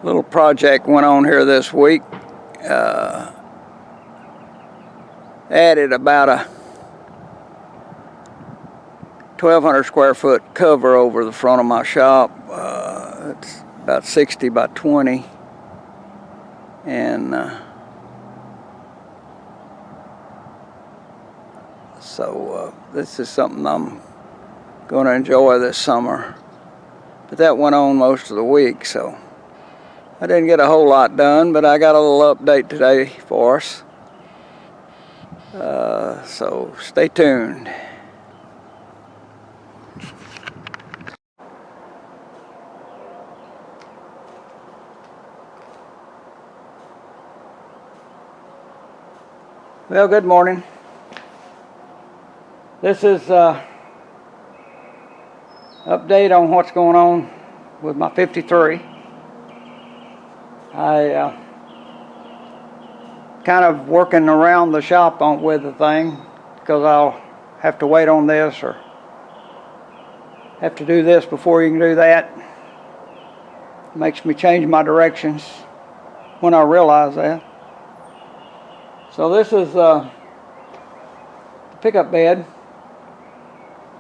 Little project went on here this week. Added about a 1,200 square foot cover over the front of my shop. It's about 60 by 20. And so this is something I'm going to enjoy this summer. But that went on most of the week, so I didn't get a whole lot done, but I got a little update today for us. So stay tuned. Well, good morning. This is update on what's going on with my 53. I kind of working around the shop with the thing because I'll have to wait on this or have to do this before you can do that. It makes me change my directions when I realize that. So this is the pickup bed,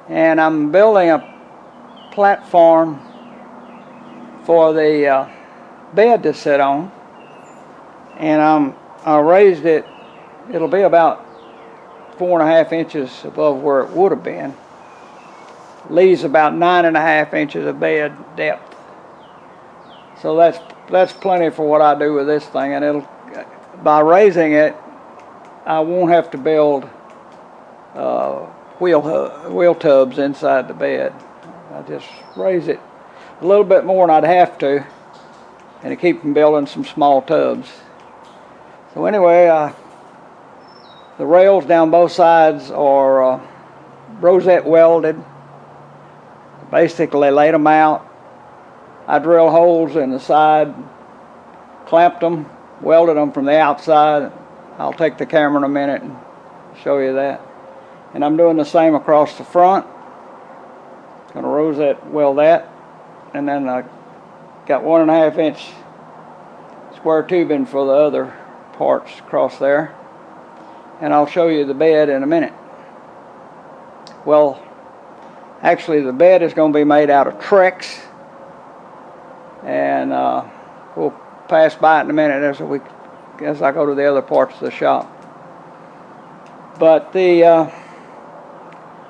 and I'm building a platform for the bed to sit on, and I raised it. It'll be about 4.5 inches above where it would have been. Leaves about 9.5 inches of bed depth. So that's plenty for what I do with this thing, and by raising it, I won't have to build wheel tubs inside the bed. I just raise it a little bit more than I'd have to, and to keep from building some small tubs. So anyway, the rails down both sides are rosette welded. Basically laid them out. I drill holes in the side, clamped them, welded them from the outside. I'll take the camera in a minute and show you that. And I'm doing the same across the front. Gonna rosette weld that. And then I got 1.5 inch square tubing for the other parts across there. And I'll show you the bed in a minute. Well, actually the bed is going to be made out of Trex. And we'll pass by it in a minute as I go to the other parts of the shop. But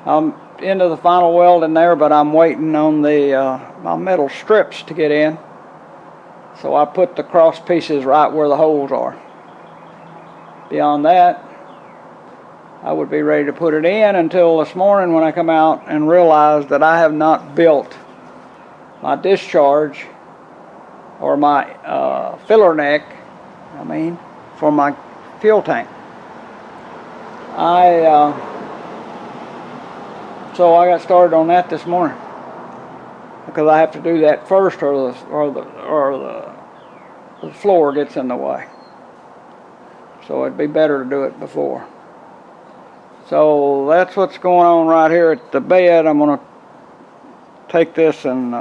I'm into the final welding there, but I'm waiting on my metal strips to get in. So I put the cross pieces right where the holes are. Beyond that, I would be ready to put it in until this morning when I come out and realize that I have not built my discharge or my filler neck, for my fuel tank. So I got started on that this morning because I have to do that first, or the floor gets in the way. So it'd be better to do it before. So that's what's going on right here at the bed. I'm going to take this and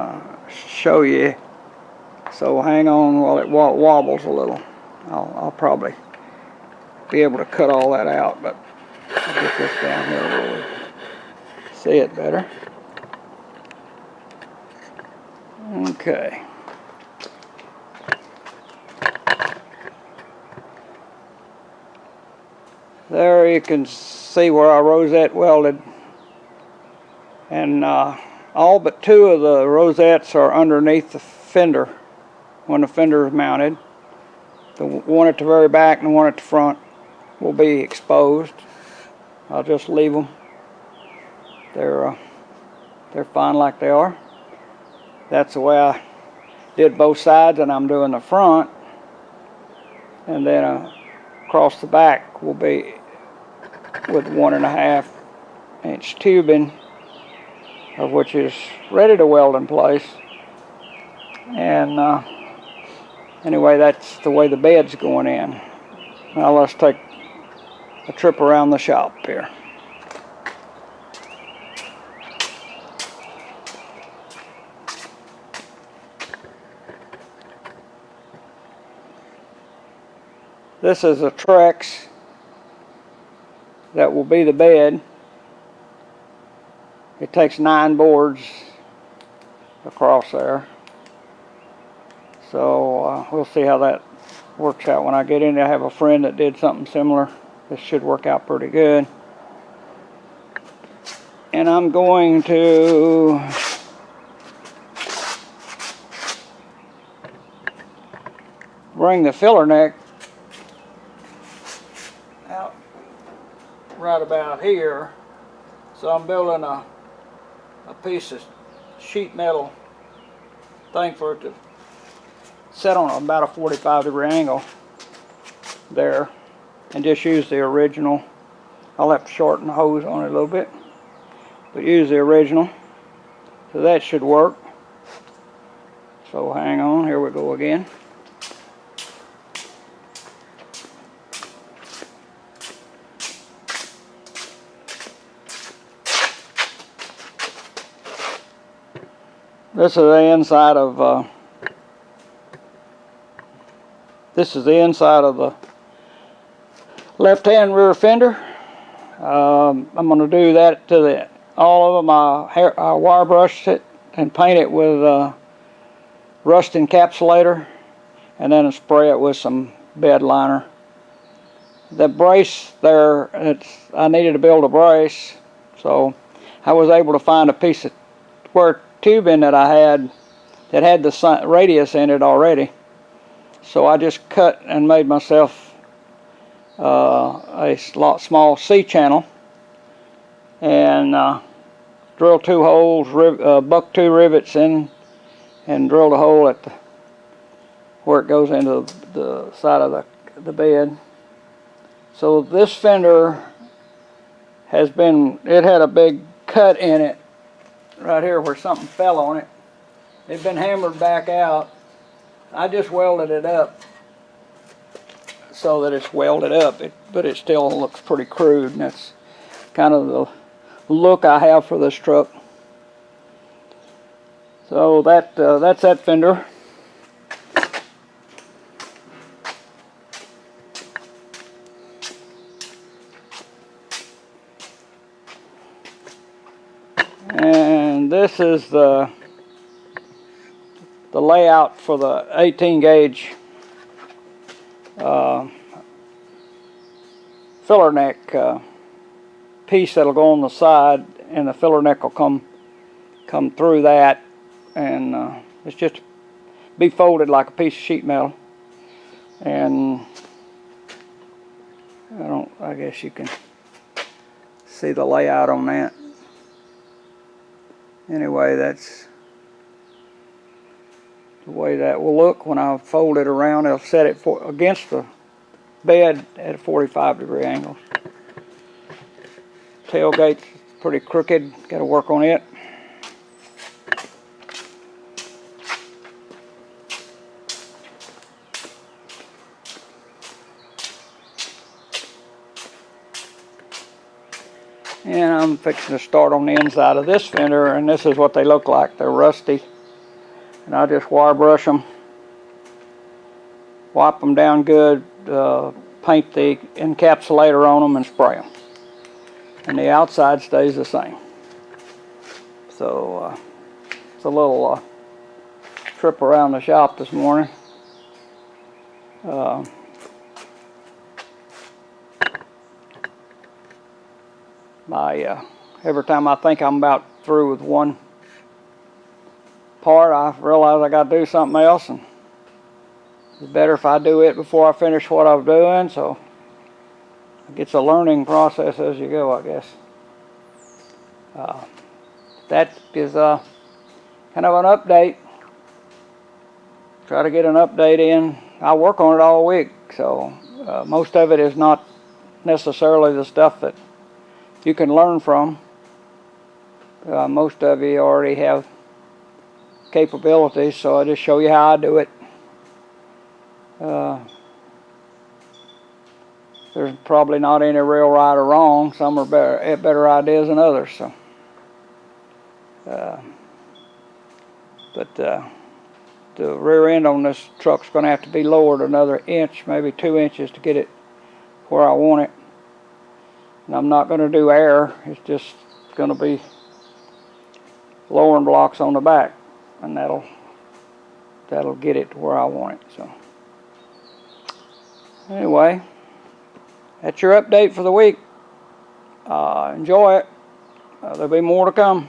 show you. So hang on while it wobbles a little. I'll probably be able to cut all that out, but I'll get this down here where we see it better. Okay. There you can see where I rosette welded, and all but 2 of the rosettes are underneath the fender when the fender is mounted. The one at the very back and the one at the front will be exposed. I'll just leave them. They're fine like they are. That's the way I did both sides, and I'm doing the front, and then across the back will be with 1.5 inch tubing, of which is ready to weld in place. And anyway, that's the way the bed's going in. Now let's take a trip around the shop here. This is a Trex that will be the bed. It takes 9 boards across there. So we'll see how that works out when I get in there. I have a friend that did something similar. This should work out pretty good. And I'm going to bring the filler neck out right about here. So I'm building a piece of sheet metal thing for it to set on about a 45-degree angle there, and just use the original. I'll have to shorten the hose on it a little bit, but use the original. So that should work. So hang on, here we go again. This is the inside of the left-hand rear fender. I'm going to do that to all of them. I wire brush it and paint it with rust encapsulator, and then spray it with some bed liner. The brace there, I needed to build a brace, so I was able to find a piece of square tubing that I had that had the radius in it already. So I just cut and made myself a small C channel, and drilled 2 holes, buck 2 rivets in, and drilled a hole at where it goes into the side of the bed. So this fender it had a big cut in it right here where something fell on it. It's been hammered back out. I just welded it up so that it's welded up, but it still looks pretty crude, and that's kind of the look I have for this truck. So that's that fender. And this is the layout for the 18 gauge filler neck piece that'll go on the side, and the filler neck will come through that, and it's just be folded like a piece of sheet metal. And I guess you can see the layout on that. Anyway, that's the way that will look when I fold it around. It'll set it against the bed at a 45-degree angle. Tailgate's pretty crooked, got to work on it. And I'm fixing to start on the inside of this fender, and this is what they look like. They're rusty, and I just wire brush them, wipe them down good, paint the encapsulator on them, and spray them. And the outside stays the same. So it's a little trip around the shop this morning. Every time I think I'm about through with one part, I realize I got to do something else, and it's better if I do it before I finish what I'm doing. So it's a learning process as you go, I guess. That is kind of an update. Try to get an update in. I work on it all week, so most of it is not necessarily the stuff that you can learn from. Most of you already have capabilities, so I just show you how I do it. There's probably not any real right or wrong. Some are better ideas than others. So, the rear end on this truck's going to have to be lowered another inch, maybe 2 inches to get it where I want it. And I'm not going to do air, it's just going to be lowering blocks on the back, and that'll get it to where I want it. So anyway, that's your update for the week. Enjoy it. There'll be more to come.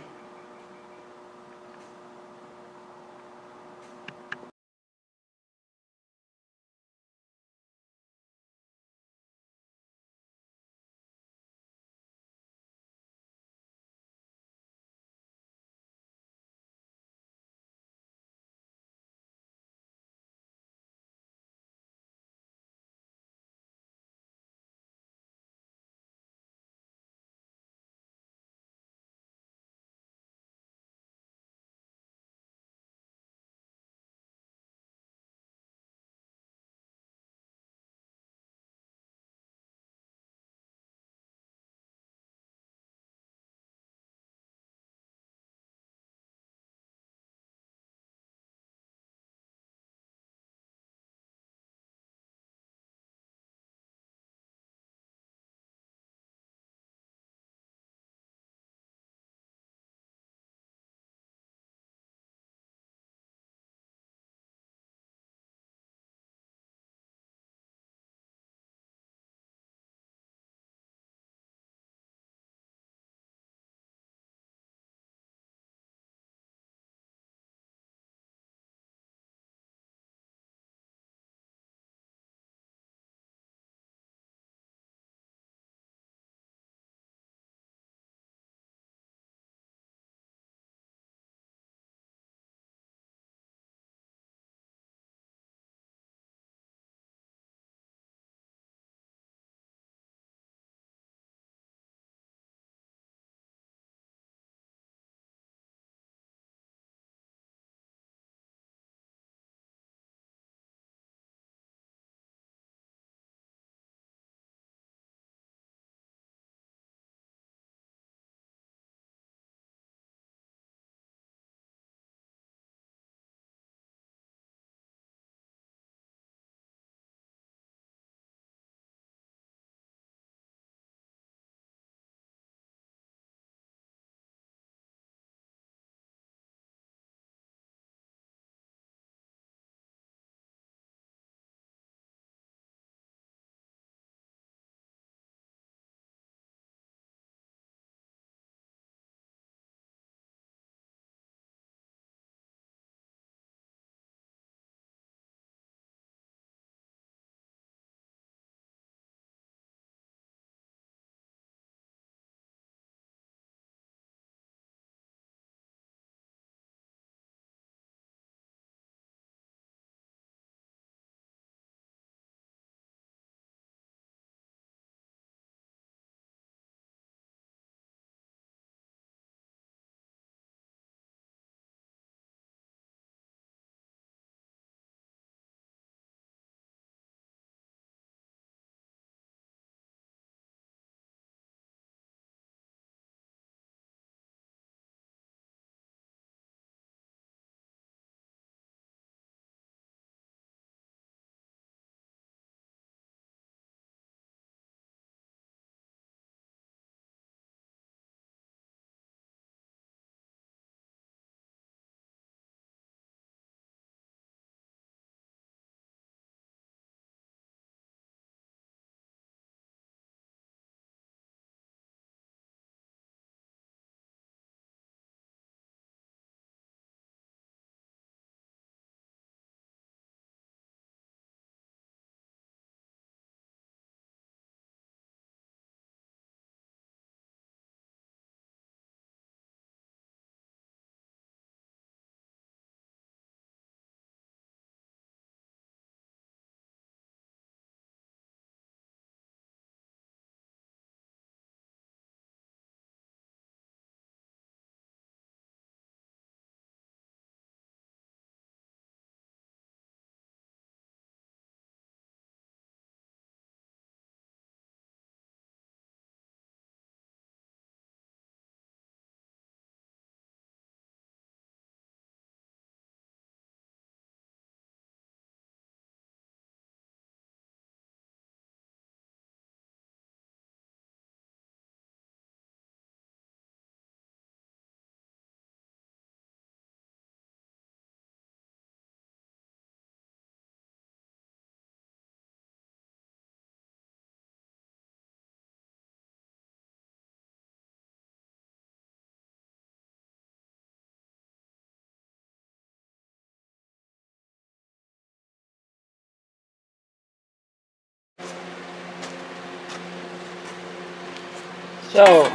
So,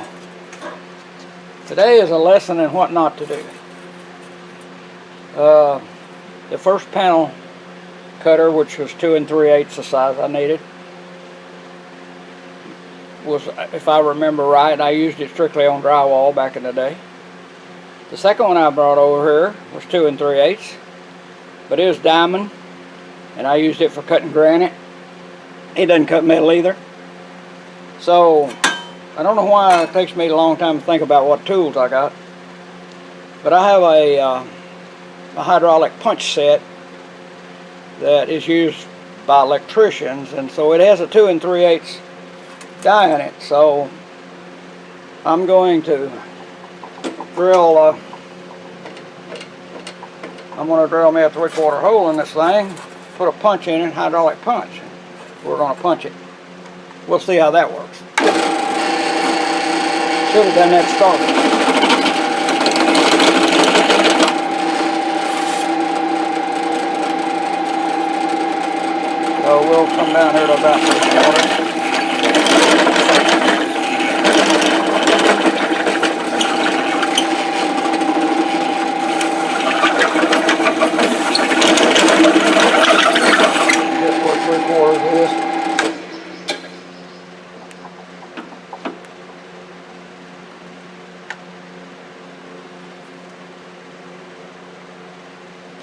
today is a lesson in what not to do. The first panel cutter, which was 2 3/8 the size I needed, was, if I remember right, I used it strictly on drywall back in the day. The second one I brought over here was 2 3/8, but it was diamond, and I used it for cutting granite. It doesn't cut metal either. So, I don't know why it takes me a long time to think about what tools I got, but I have a hydraulic punch set that is used by electricians, and so it has a 2 3/8 die in it. So I'm going to drill I'm going to drill me a 3/4 hole in this thing, put a punch in it, hydraulic punch. We're going to punch it. We'll see how that works. Should have done that started. So we'll come down here to about 3/4. Just what 3/4 is.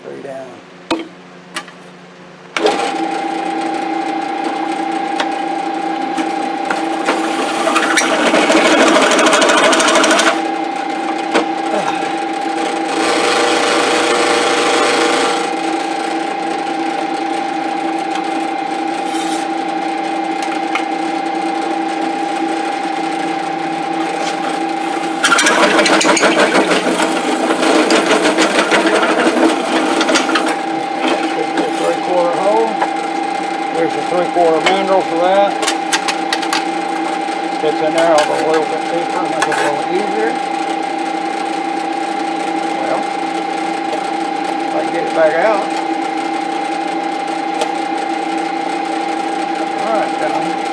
Three down. There's a 3/4 mandrel for that. Fits in there, I'll go a little bit deeper, make it a little easier. Well, if I can get it back out. Alright, done.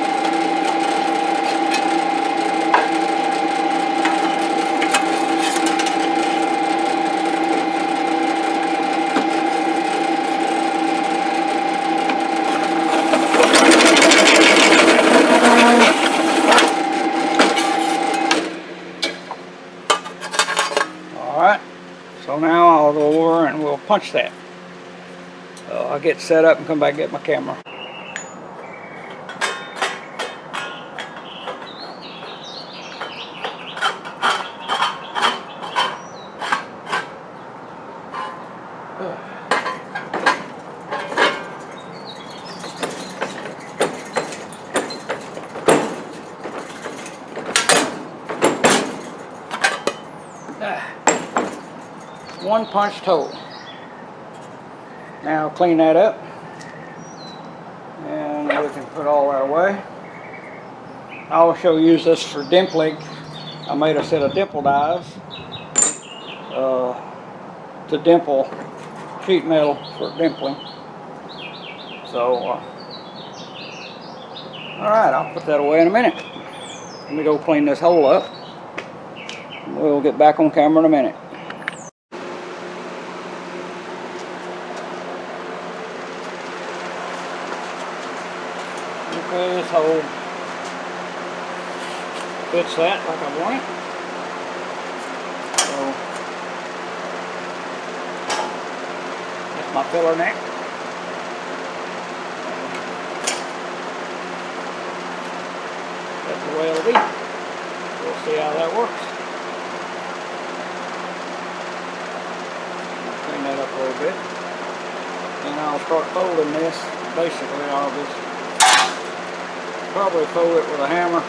Alright, so now I'll go over and we'll punch that. I'll get set up and come back and get my camera. One punched hole. Now clean that up and we can put all that away. I also use this for dimpling. I made a set of dimple dies to dimple sheet metal for dimpling. So alright, I'll put that away in a minute. Let me go clean this hole up. We'll get back on camera in a minute. Okay, this hole fits that like I want it. So that's my filler neck. That's the way it'll be. We'll see how that works. Clean that up a little bit. And I'll start folding this. Basically, I'll just probably fold it with a hammer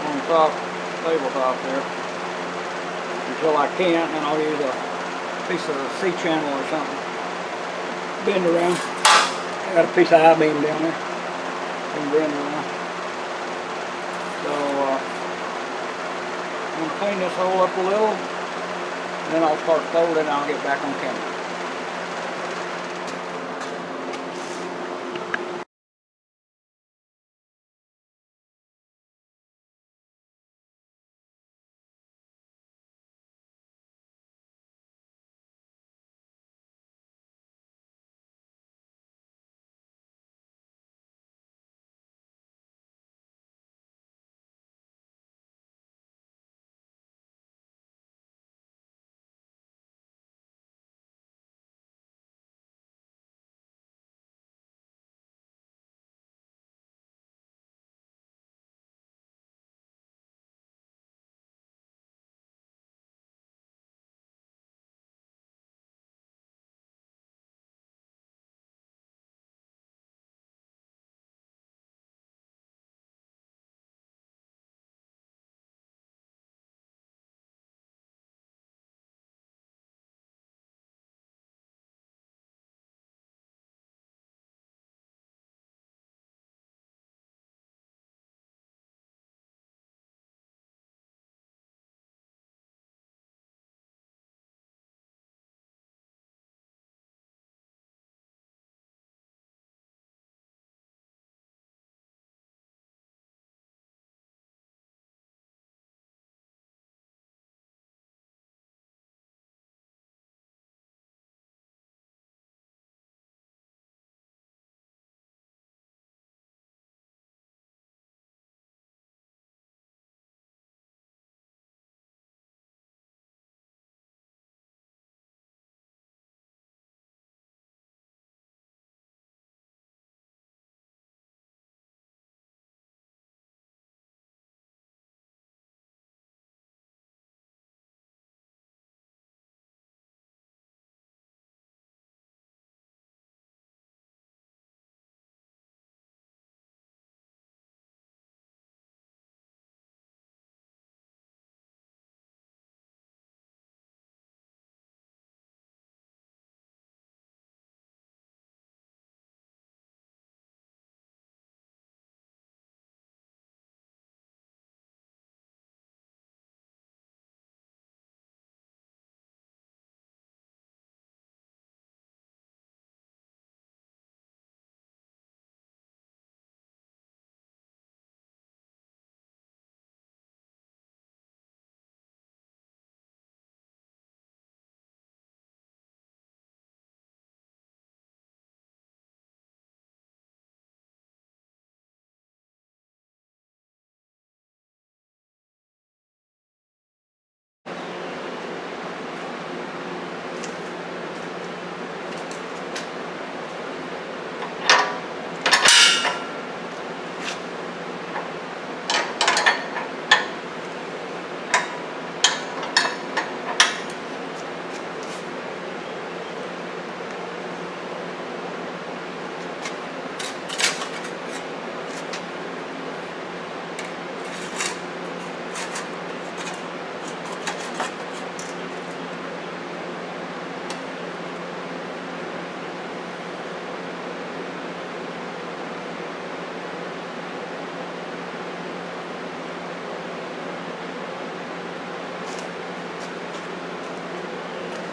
on top, tabletop there, until I can't, and I'll use a piece of C-channel or something. Bend around. I got a piece of I-beam down there. And bend around. So I'm going to clean this hole up a little, and then I'll start folding and I'll get back on camera.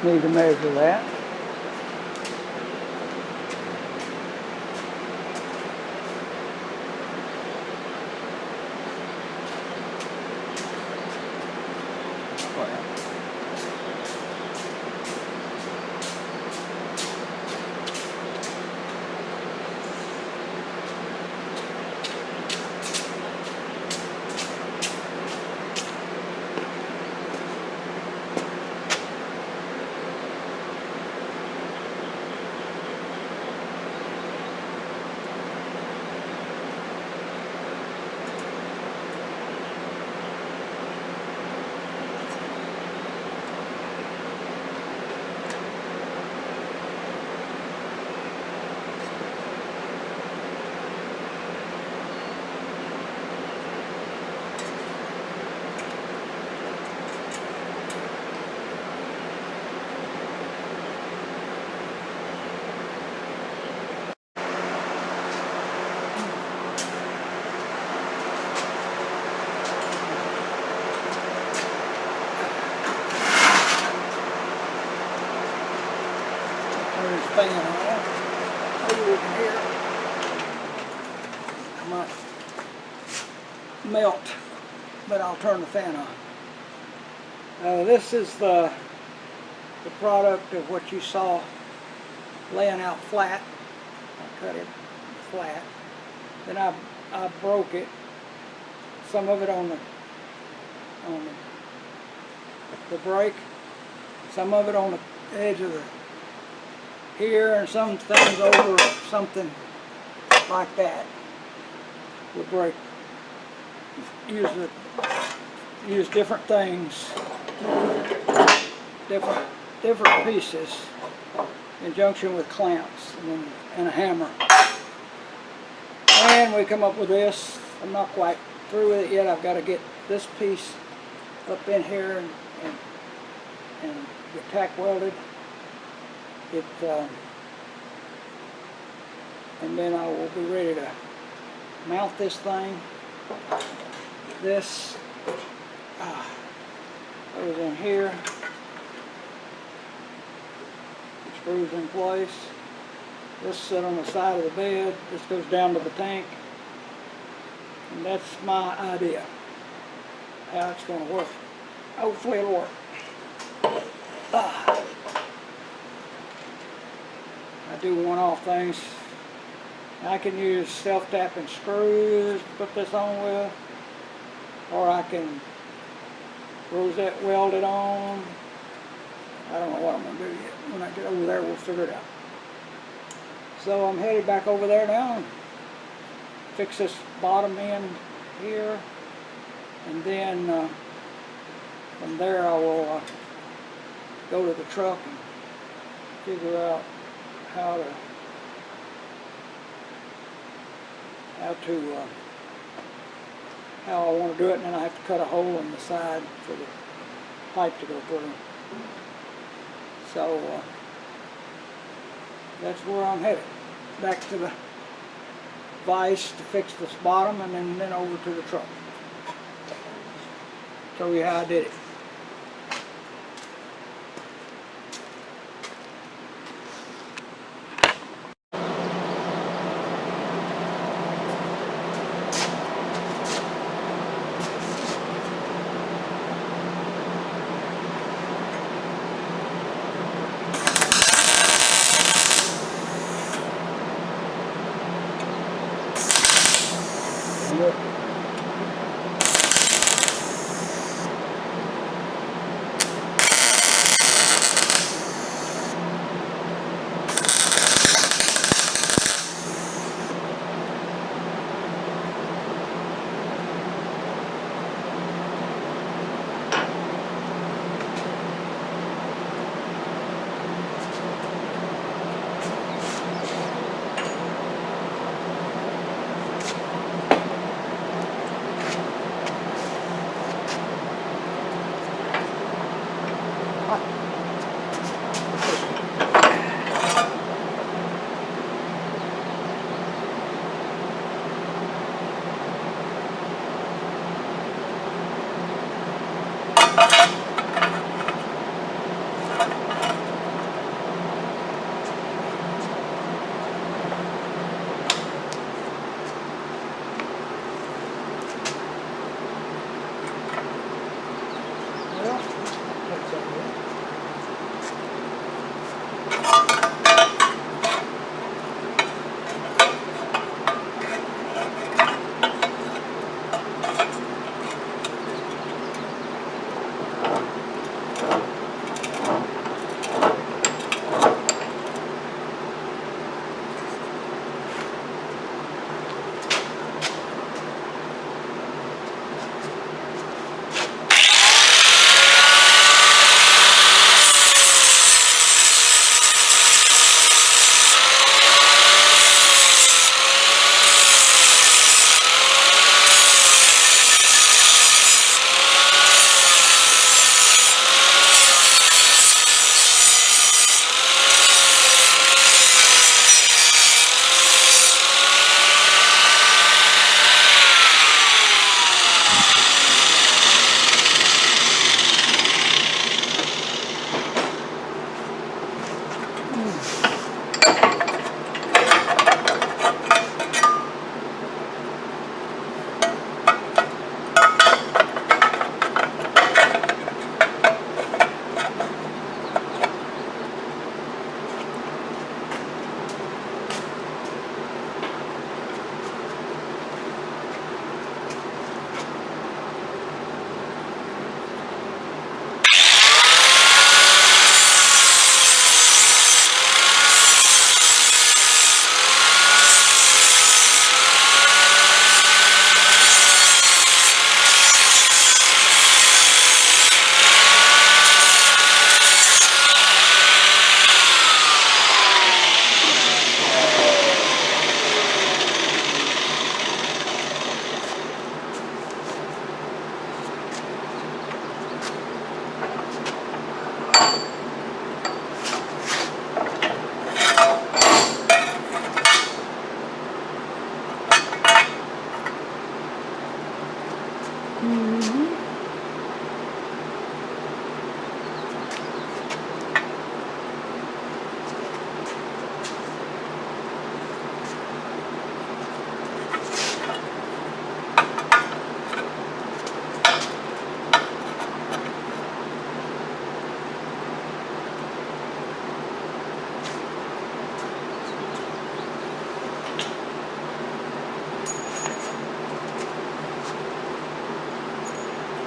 Need to measure that. Turn this fan on. Over here. I might melt, but I'll turn the fan on. This is the product of what you saw laying out flat. I cut it flat. Then I broke it. Some of it on the break, some of it on the edge of the here, and some things over something like that would break. Use different things, different pieces in junction with clamps and a hammer. And we come up with this. I'm not quite through with it yet. I've got to get this piece up in here and get tack welded. And then I will be ready to mount this thing. This goes in here. It screws in place. This sit on the side of the bed. This goes down to the tank. And that's my idea how it's going to work. Hopefully it'll work. I do one-off things. I can use self-tapping screws to put this on with, or I can rosette weld it on. I don't know what I'm going to do yet. When I get over there, we'll figure it out. So I'm headed back over there now and fix this bottom end here, and then from there I will go to the truck and figure out how I want to do it, and then I have to cut a hole in the side for the pipe to go through. So that's where I'm headed. Back to the vise to fix this bottom, and then over to the truck. Show you how I did it.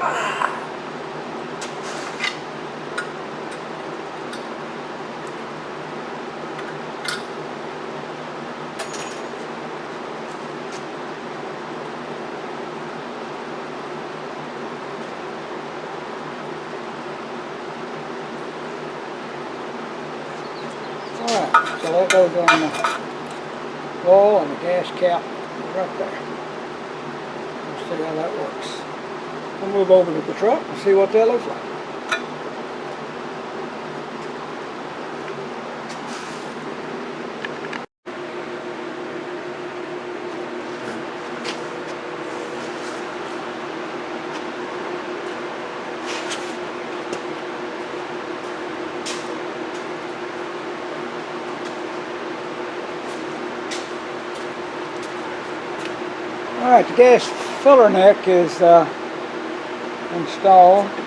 Alright, so that goes on the wall and the gas cap right there. Let's see how that works. We'll move over to the truck and see what that looks like. Alright, the gas filler neck is installed.